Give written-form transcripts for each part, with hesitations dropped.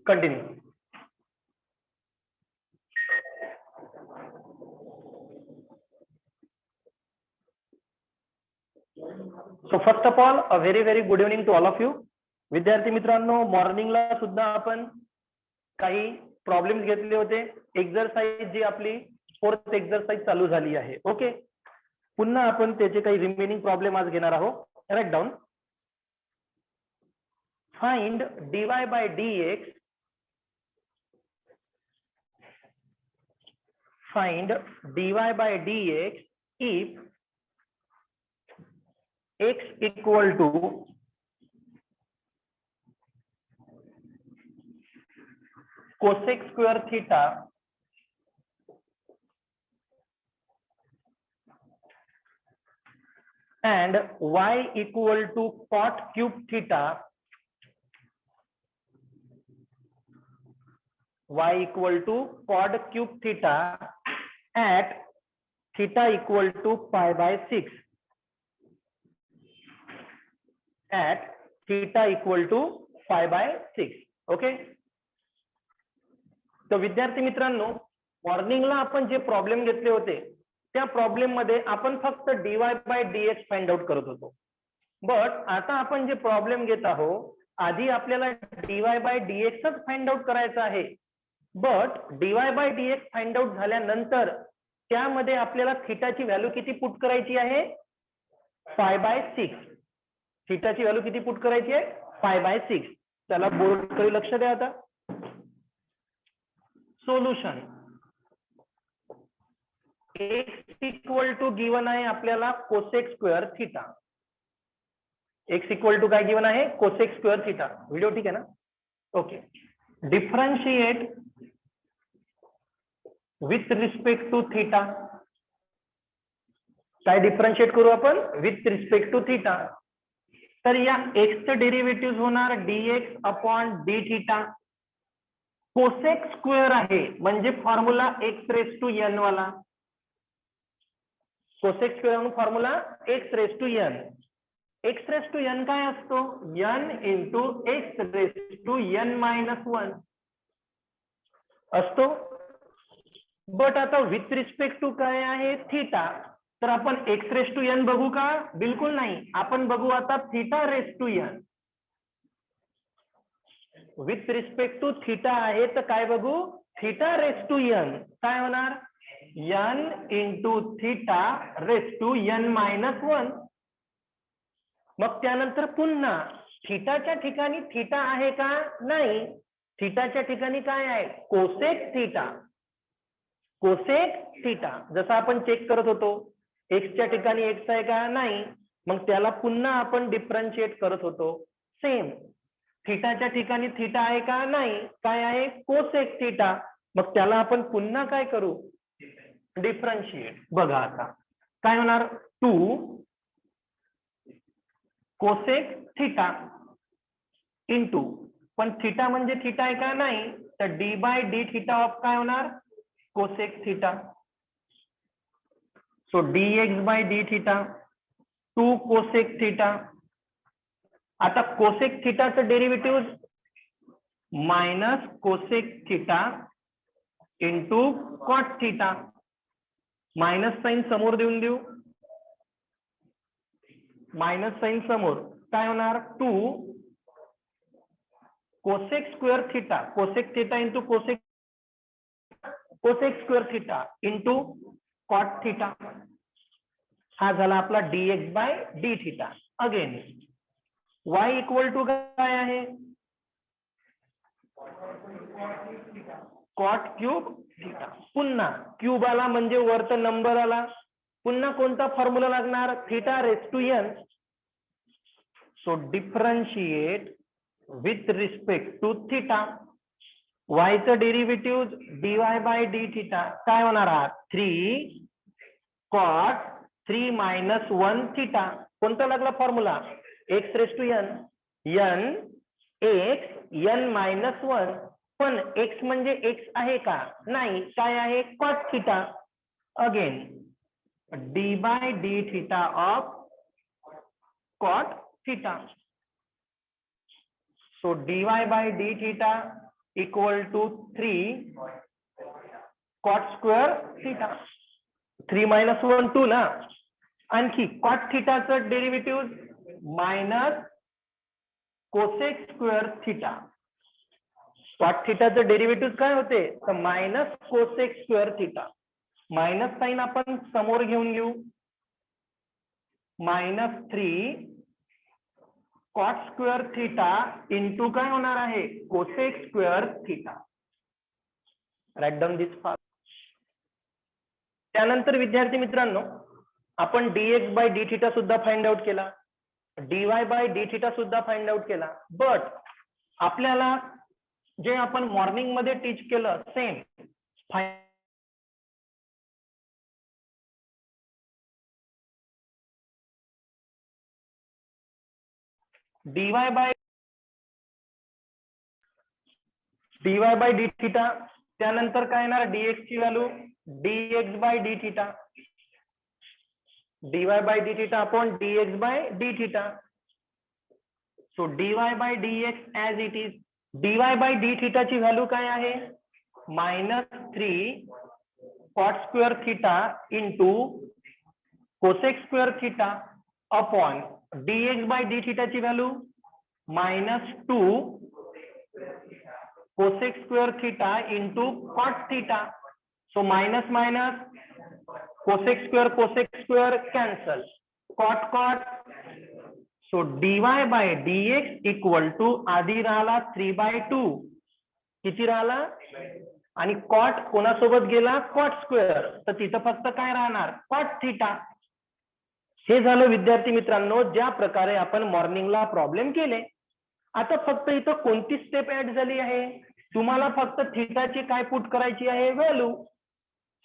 Continue. So first of all, a very good evening to all of you. विद्यार्थी मित्रांनो, मॉर्निंगला सुद्धा आपण काही प्रॉब्लेम्स घेतले होते. एक्सरसाइज जी आपली फोर्थ एक्सरसाइज चालू झाली आहे. ओके, पुन्हा आपण त्याचे काही रिमेनिंग प्रॉब्लेम आज घेणार आहोत. Write down. Find dy by dx. Find dy by dx if x equal to cosec square theta and y equal to cot cube theta, y equal to cot cube theta at theta equal to pi by 6, at theta equal to pi by 6. Okay, तर विद्यार्थी मित्रांनो, मॉर्निंगला आपण जे problem घेतले होते त्या problem मध्ये आपण फक्त dy by dx find out करत होतो. बट आता आपण जे प्रॉब्लेम घेत आहोत, आधी आपल्याला dy by dx च फाइंड आउट करायचं आहे. But dy by dx find out झाल्यानंतर त्यामध्ये आपल्याला थीटाची व्हॅल्यू किती पुट करायची आहे? Pi by 6. थीटाची व्हॅल्यू किती पुट करायची आहे? Pi by 6. चला बोर्ड कडे लक्ष द्या. आता solution x equal to given आहे आपल्याला cosec square theta. x equal to काय गिवन आहे? Cosec square theta. व्हिडिओ ठीक आहे ना? Okay. Differentiate with respect to theta. काय डिफरन्शिएट करू आपण? With respect to theta. तर या x चं डेरिव्हेटिव्ह होणार dx upon D theta. Cosec square आहे म्हणजे formula x raise to n वाला. कोसेक स्क्वेअर म्हणून formula x raise to n. x raise to n काय असतो? n into x raise to n minus 1 असतो. But आता with respect to काय आहे? थीटा. तर आपण x रेस टू n बघू का? बिलकुल नाही. आपण बघू आता theta raise to n. With respect to theta आहे तर काय बघू? Theta raise to n. काय होणार? n into theta raise to n minus 1. मग त्यानंतर पुन्हा थीटाच्या ठिकाणी थीटा आहे का? नाही. थीटाच्या ठिकाणी काय आहे? Cosec theta. Cosec theta. जसं आपण चेक करत होतो, एक्सच्या ठिकाणी एक्स आहे का? नाही. मग त्याला पुन्हा आपण डिफरन्शिएट करत होतो. सेम. थीटाच्या ठिकाणी थीटा आहे का? नाही. काय आहे? Cosec theta. मग त्याला आपण पुन्हा काय करू? डिफरन्शिएट. बघा आता काय होणार? 2 कोसेक थीटा इंटू, पण थीटा म्हणजे थीटा आहे का? नाही. तर D by D theta of काय होणार? Cosec theta. So dx by D theta 2 cosec theta. आता कोसेक थीटाचं derivative minus cosec theta into cot theta. Minus sign समोर देऊन देऊ. मायनस साइन समोर काय होणार? 2 cosec square theta. Cosec theta into cosec square theta into cot theta. हा झाला आपला dx by D theta. Again y equal to काय आहे? Cot cube theta. पुन्हा क्यूब आला म्हणजे वरचा नंबर आला. पुन्हा कोणता फॉर्म्युला लागणार? Theta raise to n. So differentiate with respect to theta. y चं derivative dy by D theta काय होणार? 3 कॉट 3 मायनस 1 थीटा. कोणता लागला formula? x raise to n. n x n minus 1. पण x म्हणजे x आहे का? नाही. काय आहे? Cot theta. Again D by D theta of cot theta. So dy by d theta equal to 3 cot square theta. 3 - 1 2 ना. आणखी cot थिटाचं derivative minus cosec square theta. Cot थिटाचं डेरिव्हेटिव्ह काय होते तर minus cosec square theta. Minus sign आपण समोर घेऊन घेऊ. -3 कॉट स्क्वेअर थिटा इंटू काय होणार आहे cosec square theta. Write down this far. त्यानंतर विद्यार्थी मित्रांनो आपण dx बाय डी थिटा सुद्धा फाइंड आउट केला, dy बाय डी थिटा सुद्धा फाइंड आउट केला. बट आपल्याला जे आपण मॉर्निंग मध्ये टीच केलं same dy by D theta. त्यानंतर काय येणार dx ची value dx by D theta. dy by D theta upon dx by D theta. So dy by dx as it is. dy by D theta ची value काय आहे -3 cot square theta into cosec square theta upon dx by D theta ची value -2 cosec square theta into cot theta. So minus minus cosec square cancel. Cot cot. So dy by dx equal to आधी राहिला 3/2. किती राहिला आणि cot कोणासोबत गेला cot square तर तिथं फक्त काय राहणार कॉट थिटा. हे झालं विद्यार्थी मित्रांनो ज्या प्रकारे आपण मॉर्निंगला प्रॉब्लेम केले. आता फक्त इथं कोणती स्टेप ऍड झाली आहे तुम्हाला फक्त थिटाची काय पुट करायची आहे value.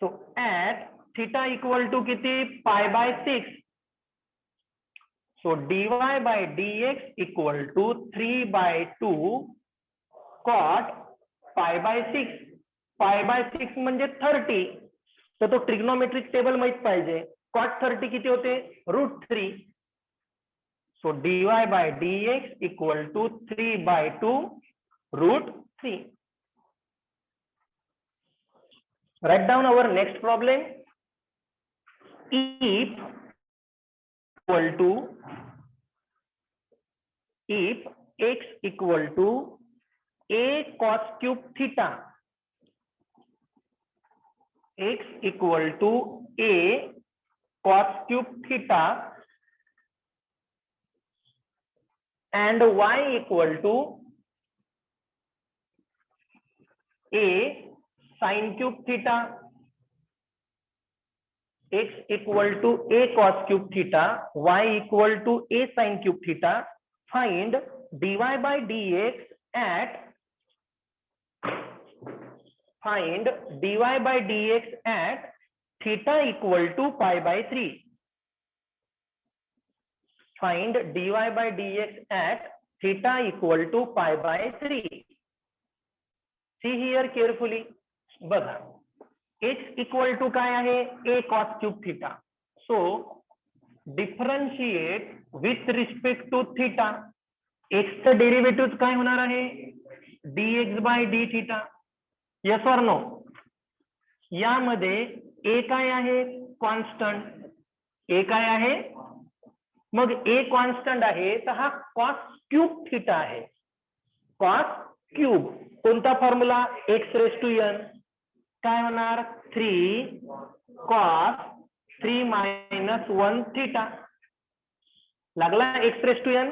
So at theta equal to किती π/6. So dy by dx equal to 3/2 cot π/6. π/6 म्हणजे 30. तर तो ट्रिग्नोमेट्रिक टेबल माहित पाहिजे. कॉट 30 किती होते √3. So dy by dx equal to 3/2 √3. Write down our next problem. If x equal to a cos cube theta, x equal to a cos cube theta and y equal to a sin cube theta. X equal to a cos cube theta, y equal to a sin cube theta. Find dy by dx at theta equal to π/3. Find dy by dx at theta equal to π/3. See here carefully. बघा x equal to काय आहे a cos cube theta. So differentiate with respect to theta. x चं derivative काय होणार आहे dx by D theta. Yes or no. यामध्ये a काय आहे कॉन्स्टंट. a काय आहे मग a कॉन्स्टंट आहे तर हा cos क्यूब थिटा आहे. cos क्यूब कोणता फॉर्म्युला x⁻n काय होणार 3 cos 3 - 1 थिटा. लागला x⁻n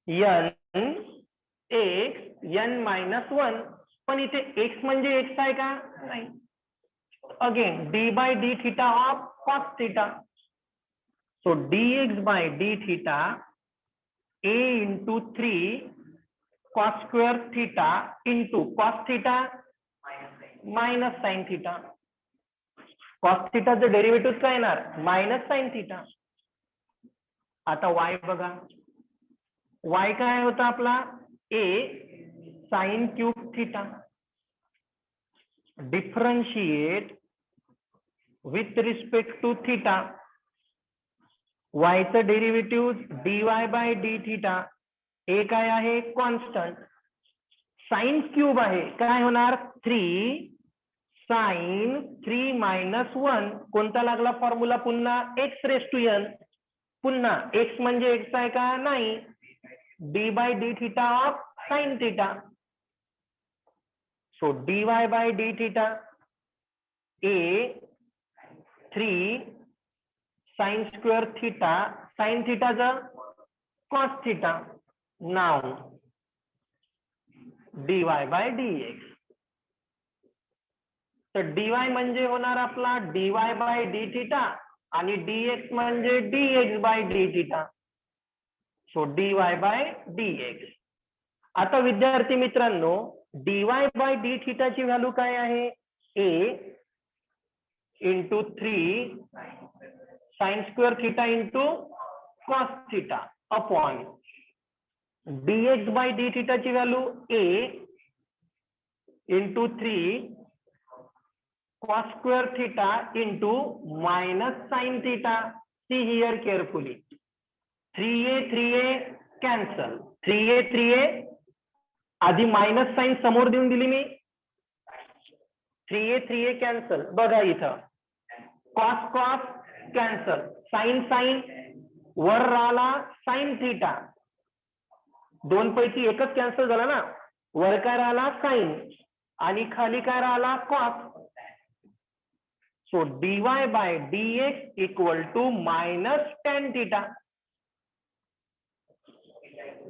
n x n - 1. पण इथे x म्हणजे x आहे का नाही. Again d by D theta of cos theta. So dx by D theta a into 3 cos square theta into cos theta minus sine theta. Cos थिटाचं derivative काय येणार minus sine theta. आता y बघा y काय होता आपला a sine cube theta. Differentiate with respect to theta. y चं derivative dy by D theta. a काय आहे कॉन्स्टंट. साइन क्यूब आहे, काय होणार 3 साइन 3 मायनस 1. कोणता लागला फॉर्म्युला पुन्हा एक्स रेस टू एन. पुन्हा एक्स म्हणजे एक्स आहे का नाही, D by D theta of sine theta. So D Y by D theta A 3 sine square theta, sine थिटाचा कॉस थिटा. नाव D Y by D X. तर DY म्हणजे होणार आपला D Y by D theta आणि DX म्हणजे DX by D theta. So D Y by D X. आता विद्यार्थी मित्रांनो, डी वाय बाय डी थिटाची व्हॅल्यू काय आहे, A into 3 sine square theta into cos theta upon DX by D थिटाची value A into 3 cos square theta into minus sin theta. See here carefully. 3a cancel. 3a आधी minus sign समोर देऊन दिली मी. 3a cancel. बघा इथं cos cancel. sin वर राहिला sin theta. दोन पैकी एकच कॅन्सल झाला ना. वर काय राहिला sin आणि खाली काय राहिला cos. So dy by dx equal to minus tan theta.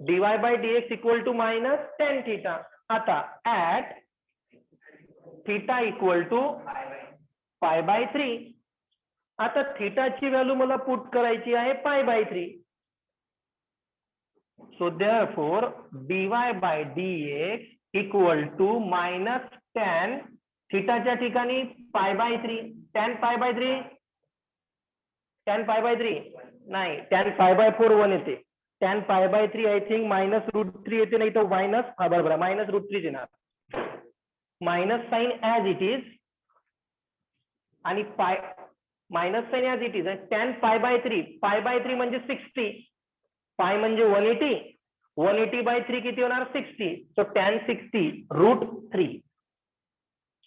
dy by dx equal to minus tan theta. आता at theta equal to pi by 3. आता थीटाची व्हॅल्यू मला पुट करायची आहे pi by 3. So therefore dy by dx equal to minus tan थीटाच्या ठिकाणी पाय by 3. tan pi by 3, tan pi by 3 नाही, tan pi bye 4 1 येते. tan pi by 3 I think minus root 3 येते, नाही तर मायनस बरोबर मायनस रूट 3 येणार. Minus sine as it is आणि pi minus sine as it is. tan pi by 3, pi by 3 म्हणजे 60, पाय म्हणजे 180, 180 बाय 3 किती होणार 60. सो tan 60 root 3.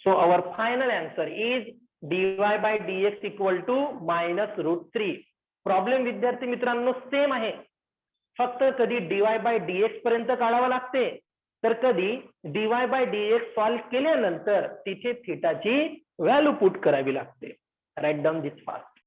So our final answer is dy by dx equal to minus root 3. Problem विद्यार्थी मित्रांनो same आहे, फक्त कधी dy by dx पर्यंत काढावं लागते, तर कधी dy by dx सॉल्व्ह केल्यानंतर तिथे थिटाची व्हॅल्यू पुट करावी लागते. राईट डाऊन दिस फास्ट.